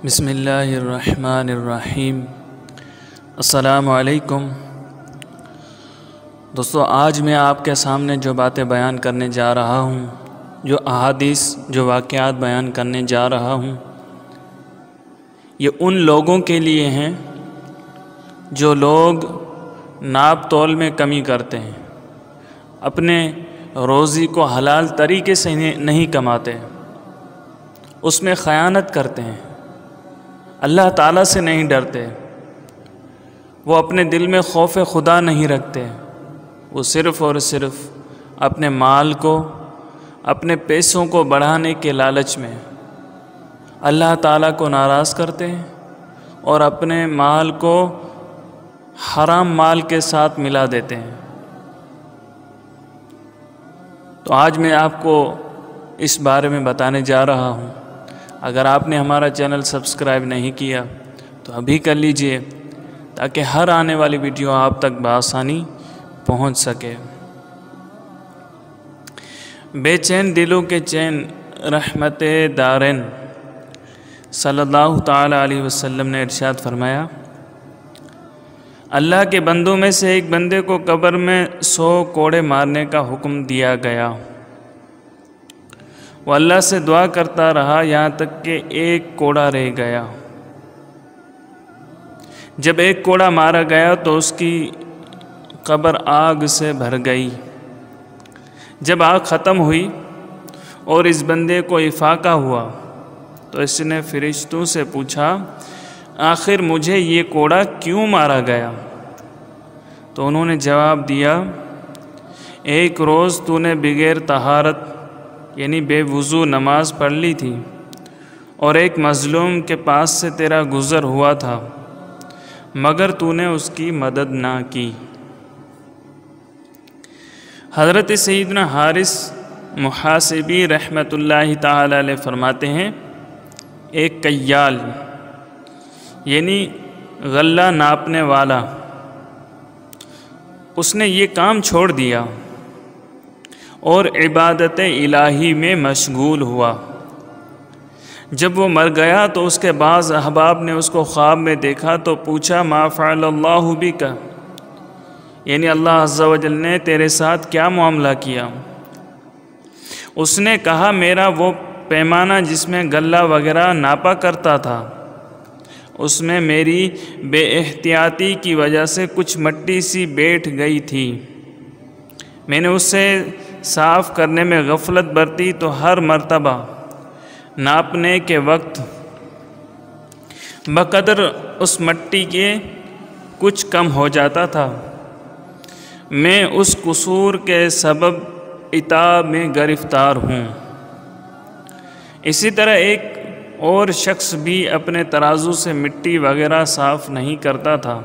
بسم اللہ الرحمن الرحیم۔ السلام علیکم دوستو، آج میں آپ کے سامنے جو باتیں بیان کرنے جا رہا ہوں، جو احادیث، جو واقعات بیان کرنے جا رہا ہوں، یہ ان لوگوں کے لیے ہیں جو لوگ ناپ تول میں کمی کرتے ہیں، اپنے روزی کو حلال طریقے سے نہیں کماتے، اس میں خیانت کرتے ہیں، اللہ تعالیٰ سے نہیں ڈرتے، وہ اپنے دل میں خوف خدا نہیں رکھتے، وہ صرف اور صرف اپنے مال کو، اپنے پیسوں کو بڑھانے کے لالچ میں اللہ تعالیٰ کو ناراض کرتے ہیں اور اپنے مال کو حرام مال کے ساتھ ملا دیتے ہیں۔ تو آج میں آپ کو اس بارے میں بتانے جا رہا ہوں۔ اگر آپ نے ہمارا چینل سبسکرائب نہیں کیا تو ابھی کر لیجئے، تاکہ ہر آنے والی ویڈیو آپ تک بآسانی پہنچ سکے۔ بے چین دلوں کے چین رحمت دارین صلی اللہ تعالی علیہ وسلم نے ارشاد فرمایا، اللہ کے بندوں میں سے ایک بندے کو قبر میں 100 کوڑے مارنے کا حکم دیا گیا۔ وہ اللہ سے دعا کرتا رہا یہاں تک کہ ایک کوڑا رہ گیا۔ جب ایک کوڑا مارا گیا تو اس کی قبر آگ سے بھر گئی۔ جب آگ ختم ہوئی اور اس بندے کو افاقہ ہوا تو اس نے فرشتوں سے پوچھا، آخر مجھے یہ کوڑا کیوں مارا گیا؟ تو انہوں نے جواب دیا، ایک روز تو نے بغیر طہارت یعنی بے وضو نماز پڑھ لی تھی، اور ایک مظلوم کے پاس سے تیرا گزر ہوا تھا مگر تو نے اس کی مدد نہ کی۔ حضرت سیدنا حارث محاسبی رحمۃ اللہ تعالی علیہ فرماتے ہیں، ایک کیال یعنی غلہ ناپنے والا، اس نے یہ کام چھوڑ دیا اور عبادت الہی میں مشغول ہوا۔ جب وہ مر گیا تو اس کے بعض احباب نے اس کو خواب میں دیکھا تو پوچھا، ما فعل اللہ بک، یعنی اللہ عز و جل نے تیرے ساتھ کیا معاملہ کیا؟ اس نے کہا، میرا وہ پیمانہ جس میں غلہ وغیرہ ناپا کرتا تھا، اس میں میری بے احتیاطی کی وجہ سے کچھ مٹی سی بیٹھ گئی تھی، میں نے اس سے صاف کرنے میں غفلت برتی تو ہر مرتبہ ناپنے کے وقت بقدر اس مٹی کے کچھ کم ہو جاتا تھا، میں اس قصور کے سبب عتاب میں گرفتار ہوں۔ اسی طرح ایک اور شخص بھی اپنے ترازو سے مٹی وغیرہ صاف نہیں کرتا تھا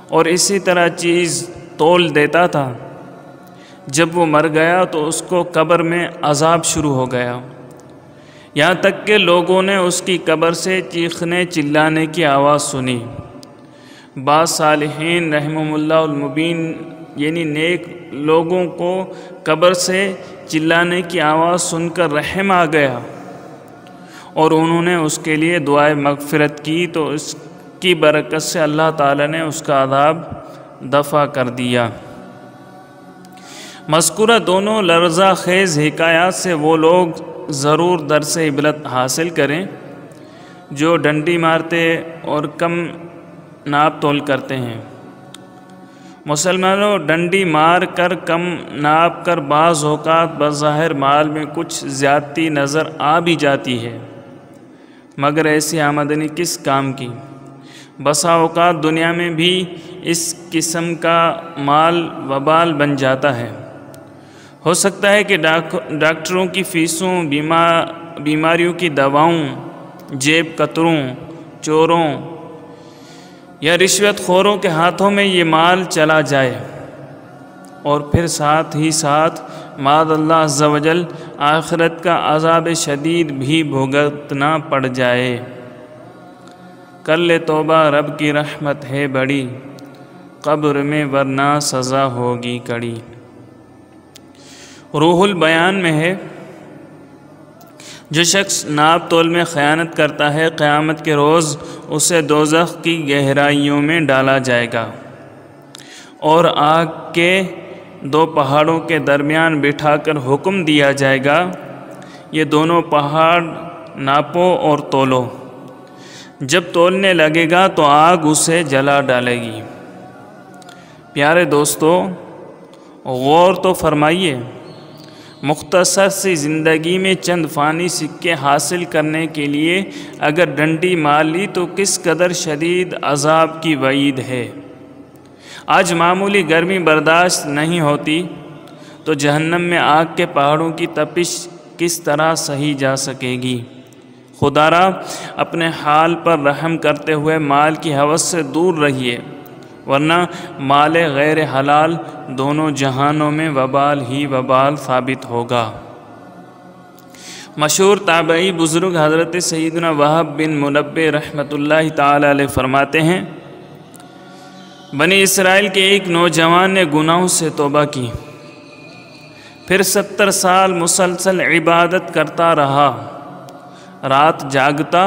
اور اسی طرح چیز تول دیتا تھا۔ جب وہ مر گیا تو اس کو قبر میں عذاب شروع ہو گیا، یہاں تک کہ لوگوں نے اس کی قبر سے چیخنے چلانے کی آواز سنی۔ بعض صالحین رحمہم اللہ المبین یعنی نیک لوگوں کو قبر سے چلانے کی آواز سن کر رحم آ گیا اور انہوں نے اس کے لیے دعائے مغفرت کی تو اس کی برکت سے اللہ تعالی نے اس کا عذاب دفع کر دیا۔ مذکورہ دونوں لرزہ خیز حکایات سے وہ لوگ ضرور درس عبرت حاصل کریں جو ڈنڈی مارتے اور کم ناپ تول کرتے ہیں۔ مسلمانوں، ڈنڈی مار کر، کم ناپ کر بعض اوقات بظاہر مال میں کچھ زیادتی نظر آ بھی جاتی ہے، مگر ایسی آمدنی کس کام کی؟ بسا اوقات دنیا میں بھی اس قسم کا مال وبال بن جاتا ہے۔ ہو سکتا ہے کہ ڈاکٹروں کی فیسوں، بیماریوں کی دواؤں، جیب کتروں، چوروں یا رشوت خوروں کے ہاتھوں میں یہ مال چلا جائے اور پھر ساتھ ہی ساتھ معاذ اللہ عز و جل آخرت کا عذاب شدید بھی بھگتنا پڑ جائے۔ کر لے توبہ، رب کی رحمت ہے بڑی، قبر میں ورنہ سزا ہوگی کڑی۔ روح البیان میں ہے، جو شخص ناپ تول میں خیانت کرتا ہے قیامت کے روز اسے دوزخ کی گہرائیوں میں ڈالا جائے گا اور آگ کے دو پہاڑوں کے درمیان بٹھا کر حکم دیا جائے گا، یہ دونوں پہاڑ ناپو اور تولو۔ جب تولنے لگے گا تو آگ اسے جلا ڈالے گی۔ پیارے دوستو، غور تو فرمائیے، مختصر سی زندگی میں چند فانی سکے حاصل کرنے کے لیے اگر ڈنڈی مار لی تو کس قدر شدید عذاب کی وعید ہے۔ آج معمولی گرمی برداشت نہیں ہوتی تو جہنم میں آگ کے پہاڑوں کی تپش کس طرح سہی جا سکے گی۔ خدا را اپنے حال پر رحم کرتے ہوئے مال کی ہوس سے دور رہیے، ورنہ مال غیر حلال دونوں جہانوں میں وبال ہی وبال ثابت ہوگا۔ مشہور تابعی بزرگ حضرت سیدنا وہب بن منبہ رحمۃ اللہ تعالی علیہ فرماتے ہیں، بنی اسرائیل کے ایک نوجوان نے گناہوں سے توبہ کی، پھر 70 سال مسلسل عبادت کرتا رہا، رات جاگتا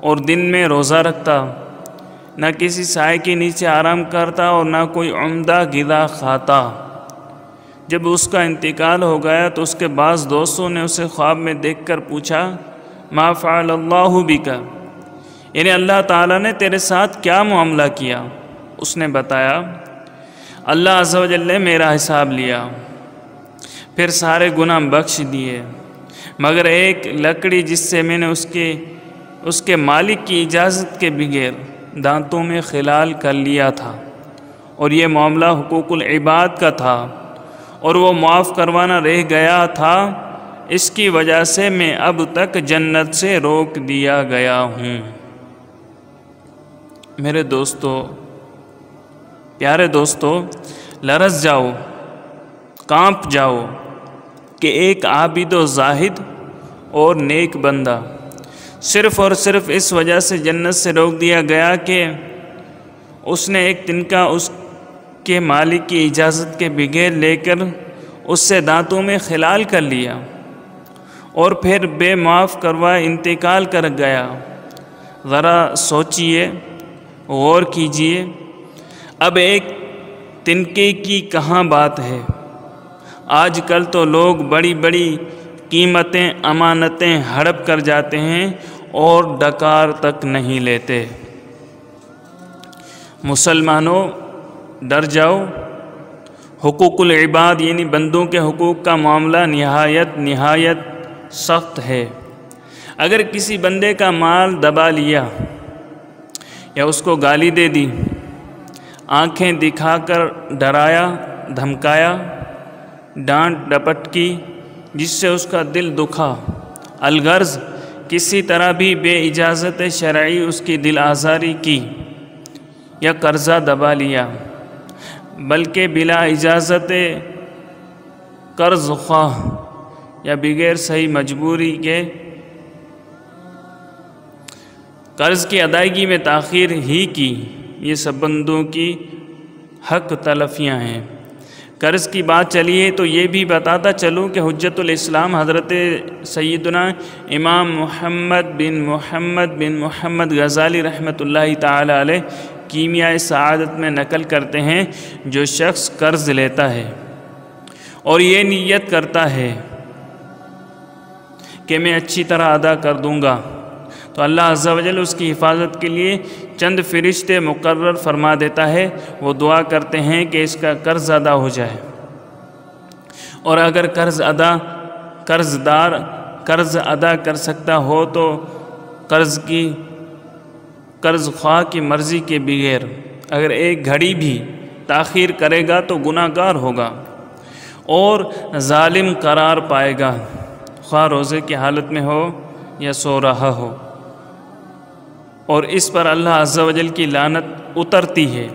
اور دن میں روزہ رکھتا، نہ کسی سائے کے نیچے آرام کرتا اور نہ کوئی عمدہ غذا کھاتا۔ جب اس کا انتقال ہو گیا تو اس کے بعض دوستوں نے اسے خواب میں دیکھ کر پوچھا، ما فعل اللہ بک، یعنی اللہ تعالیٰ نے تیرے ساتھ کیا معاملہ کیا؟ اس نے بتایا، اللہ عز و جل نے میرا حساب لیا، پھر سارے گناہ بخش دیے، مگر ایک لکڑی جس سے میں نے اس کے مالک کی اجازت کے بغیر دانتوں میں خلال کر لیا تھا، اور یہ معاملہ حقوق العباد کا تھا اور وہ معاف کروانا رہ گیا تھا، اس کی وجہ سے میں اب تک جنت سے روک دیا گیا ہوں۔ میرے دوستو، پیارے دوستو، لرز جاؤ، کانپ جاؤ کہ ایک عابد و زاہد اور نیک بندہ صرف اور صرف اس وجہ سے جنت سے روک دیا گیا کہ اس نے ایک تنکا اس کے مالک کی اجازت کے بغیر لے کر اس سے دانتوں میں خلال کر لیا اور پھر بے معاف کروائے انتقال کر گیا۔ ذرا سوچئے، غور کیجئے، اب ایک تنکے کی کہاں بات ہے؟ آج کل تو لوگ بڑی بڑی قیمتیں امانتیں ہڑپ کر جاتے ہیں اور ڈکار تک نہیں لیتے۔ مسلمانوں، ڈر جاؤ، حقوق العباد یعنی بندوں کے حقوق کا معاملہ نہایت سخت ہے۔ اگر کسی بندے کا مال دبا لیا یا اس کو گالی دے دی، آنکھیں دکھا کر ڈرایا دھمکایا، ڈانٹ ڈپٹ کی جس سے اس کا دل دکھا، الغرض کسی طرح بھی بے اجازت شرعی اس کی دل آزاری کی، یا قرضہ دبا لیا، بلکہ بلا اجازت قرض خواہ یا بغیر صحیح مجبوری کے قرض کی ادائیگی میں تاخیر ہی کی، یہ سب بندوں کی حق تلفیاں ہیں۔ قرض کی بات چلی ہے تو یہ بھی بتاتا چلوں کہ حجت الاسلام حضرت سیدنا امام محمد بن محمد غزالی رحمۃ اللہ تعالی علیہ کیمیائے سعادت میں نقل کرتے ہیں، جو شخص قرض لیتا ہے اور یہ نیت کرتا ہے کہ میں اچھی طرح ادا کر دوں گا، تو اللہ عز و جل اس کی حفاظت کے لیے چند فرشتے مقرر فرما دیتا ہے، وہ دعا کرتے ہیں کہ اس کا قرض ادا ہو جائے، اور اگر قرض ادا کر سکتا ہو تو قرض خواہ کی مرضی کے بغیر اگر ایک گھڑی بھی تاخیر کرے گا تو گناہ گار ہوگا اور ظالم قرار پائے گا، خواہ روزے کی حالت میں ہو یا سو رہا ہو، اور اس پر اللہ عز و جل کی لعنت اترتی ہے۔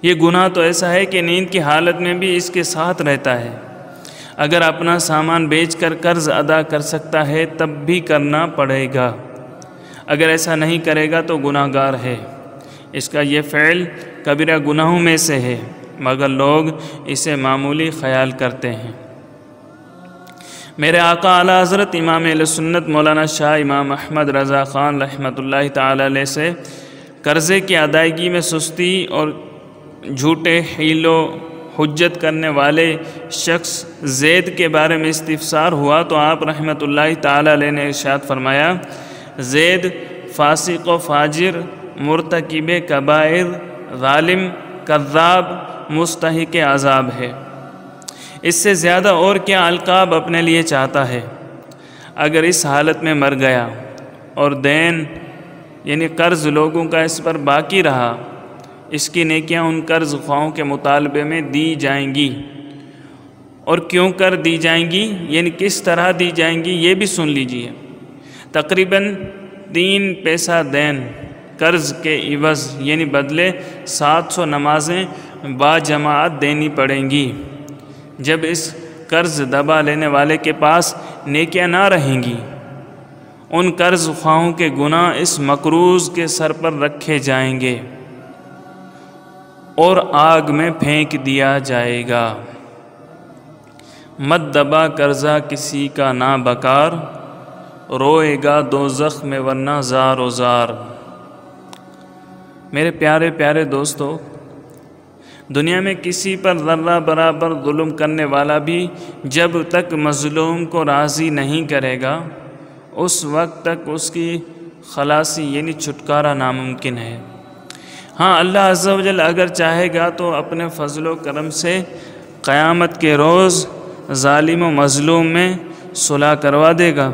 یہ گناہ تو ایسا ہے کہ نیند کی حالت میں بھی اس کے ساتھ رہتا ہے۔ اگر اپنا سامان بیچ کر قرض ادا کر سکتا ہے تب بھی کرنا پڑے گا، اگر ایسا نہیں کرے گا تو گناہ گار ہے۔ اس کا یہ فعل کبیرہ گناہوں میں سے ہے، مگر لوگ اسے معمولی خیال کرتے ہیں۔ میرے آقا اعلیٰ حضرت امام اہل سنت مولانا شاہ امام احمد رضا خان رحمۃ اللہ تعالی علیہ سے قرضے کی ادائیگی میں سستی اور جھوٹے حیل و حجت کرنے والے شخص زید کے بارے میں استفسار ہوا تو آپ رحمۃ اللہ تعالی علیہ نے ارشاد فرمایا، زید فاسق و فاجر، مرتکب کبائر، ظالم، کذاب، مستحق عذاب ہے۔ اس سے زیادہ اور کیا القاب اپنے لیے چاہتا ہے؟ اگر اس حالت میں مر گیا اور دین یعنی قرض لوگوں کا اس پر باقی رہا، اس کی نیکیاں ان قرض خواہوں کے مطالبے میں دی جائیں گی، اور کیوں کر دی جائیں گی یعنی کس طرح دی جائیں گی یہ بھی سن لیجئے۔ تقریباً 3 پیسہ دین قرض کے عوض یعنی بدلے 700 نمازیں باجماعت دینی پڑیں گی۔ جب اس قرض دبا لینے والے کے پاس نیکیاں نہ رہیں گی، ان قرض خواہوں کے گناہ اس مقروض کے سر پر رکھے جائیں گے اور آگ میں پھینک دیا جائے گا۔ مت دبا قرضہ کسی کا نہ بکار، روئے گا دوزخ میں ورنہ زار و زار۔ میرے پیارے پیارے دوستو، دنیا میں کسی پر ذرہ برابر ظلم کرنے والا بھی جب تک مظلوم کو راضی نہیں کرے گا، اس وقت تک اس کی خلاصی یعنی چھٹکارا ناممکن ہے۔ ہاں، اللہ عز و جل اگر چاہے گا تو اپنے فضل و کرم سے قیامت کے روز ظالم و مظلوم میں صلح کروا دے گا۔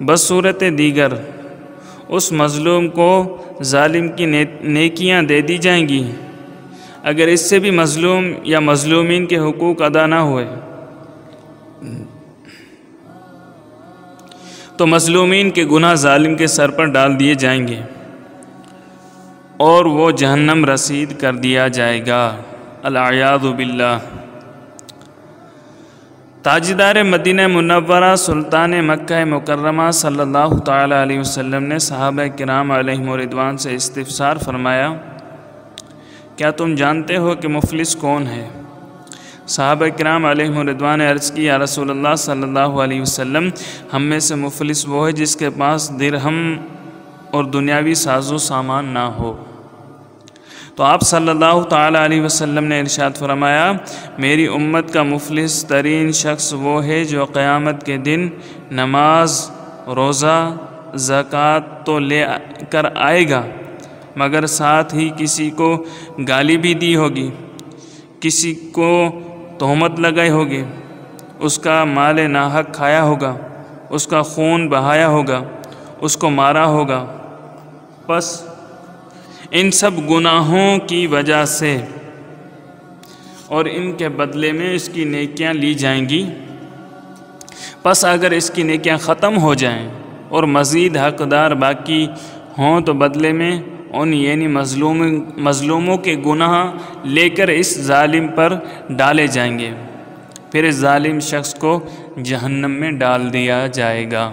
بصورت دیگر اس مظلوم کو ظالم کی نیکیاں دے دی جائیں گی۔ اگر اس سے بھی مظلوم یا مظلومین کے حقوق ادا نہ ہوئے تو مظلومین کے گناہ ظالم کے سر پر ڈال دیے جائیں گے اور وہ جہنم رسید کر دیا جائے گا، العیاذ باللہ۔ تاجدار مدینہ منورہ سلطان مکہ مکرمہ صلی اللہ تعالی علیہ وسلم نے صحابہ کرام علیہم رضوان سے استفسار فرمایا، کیا تم جانتے ہو کہ مفلس کون ہے؟ صحابہ کرام علیہم رضوان نے عرض کی، یا رسول اللہ صلی اللہ علیہ وسلم، ہم میں سے مفلس وہ ہے جس کے پاس درہم اور دنیاوی ساز و سامان نہ ہو۔ تو آپ صلی اللہ تعالی علیہ وسلم نے ارشاد فرمایا، میری امت کا مفلس ترین شخص وہ ہے جو قیامت کے دن نماز، روزہ، زکوٰۃ تو لے کر آئے گا، مگر ساتھ ہی کسی کو گالی بھی دی ہوگی، کسی کو تہمت لگائی ہوگی، اس کا مال ناحق کھایا ہوگا، اس کا خون بہایا ہوگا، اس کو مارا ہوگا۔ پس ان سب گناہوں کی وجہ سے اور ان کے بدلے میں اس کی نیکیاں لی جائیں گی۔ پس اگر اس کی نیکیاں ختم ہو جائیں اور مزید حقدار باقی ہوں تو بدلے میں ان یعنی مظلوموں کے گناہ لے کر اس ظالم پر ڈالے جائیں گے، پھر اس ظالم شخص کو جہنم میں ڈال دیا جائے گا۔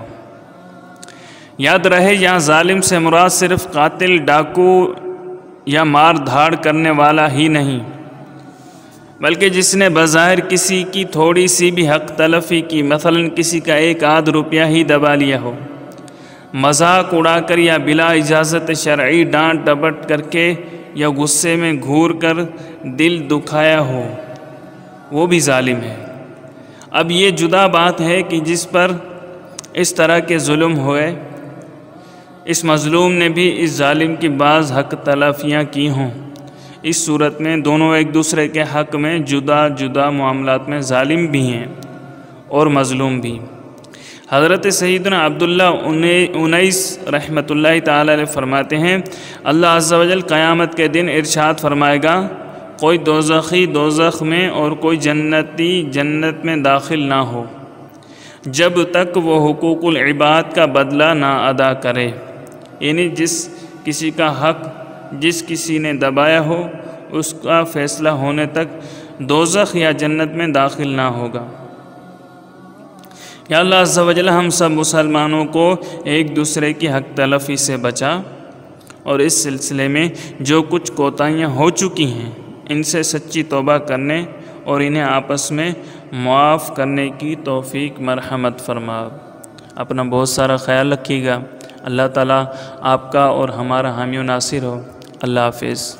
یاد رہے، یہاں ظالم سے مراد صرف قاتل، ڈاکو یا مار دھاڑ کرنے والا ہی نہیں، بلکہ جس نے بظاہر کسی کی تھوڑی سی بھی حق تلفی کی، مثلا کسی کا 1 روپیہ ہی دبا لیا ہو، مذاق اڑا کر یا بلا اجازت شرعی ڈانٹ ڈپٹ کر کے یا غصے میں گھور کر دل دکھایا ہو، وہ بھی ظالم ہے۔ اب یہ جدا بات ہے کہ جس پر اس طرح کے ظلم ہوئے، اس مظلوم نے بھی اس ظالم کی بعض حق تلفیاں کی ہوں۔ اس صورت میں دونوں ایک دوسرے کے حق میں جدا جدا معاملات میں ظالم بھی ہیں اور مظلوم بھی۔ حضرت سیدنا عبداللہ انیس رحمۃ اللہ تعالی علیہ فرماتے ہیں، اللہ عز و جل قیامت کے دن ارشاد فرمائے گا، کوئی دوزخی دوزخ میں اور کوئی جنتی جنت میں داخل نہ ہو جب تک وہ حقوق العباد کا بدلہ نہ ادا کرے، یعنی جس کسی کا حق جس کسی نے دبایا ہو اس کا فیصلہ ہونے تک دوزخ یا جنت میں داخل نہ ہوگا۔ یا اللہ عز و جل ہم سب مسلمانوں کو ایک دوسرے کی حق تلفی سے بچا، اور اس سلسلے میں جو کچھ کوتاہیاں ہو چکی ہیں ان سے سچی توبہ کرنے اور انہیں آپس میں معاف کرنے کی توفیق مرحمت فرما۔ اپنا بہت سارا خیال رکھیے گا۔ اللہ تعالیٰ آپ کا اور ہمارا حامی و ناصر ہو۔ اللہ حافظ۔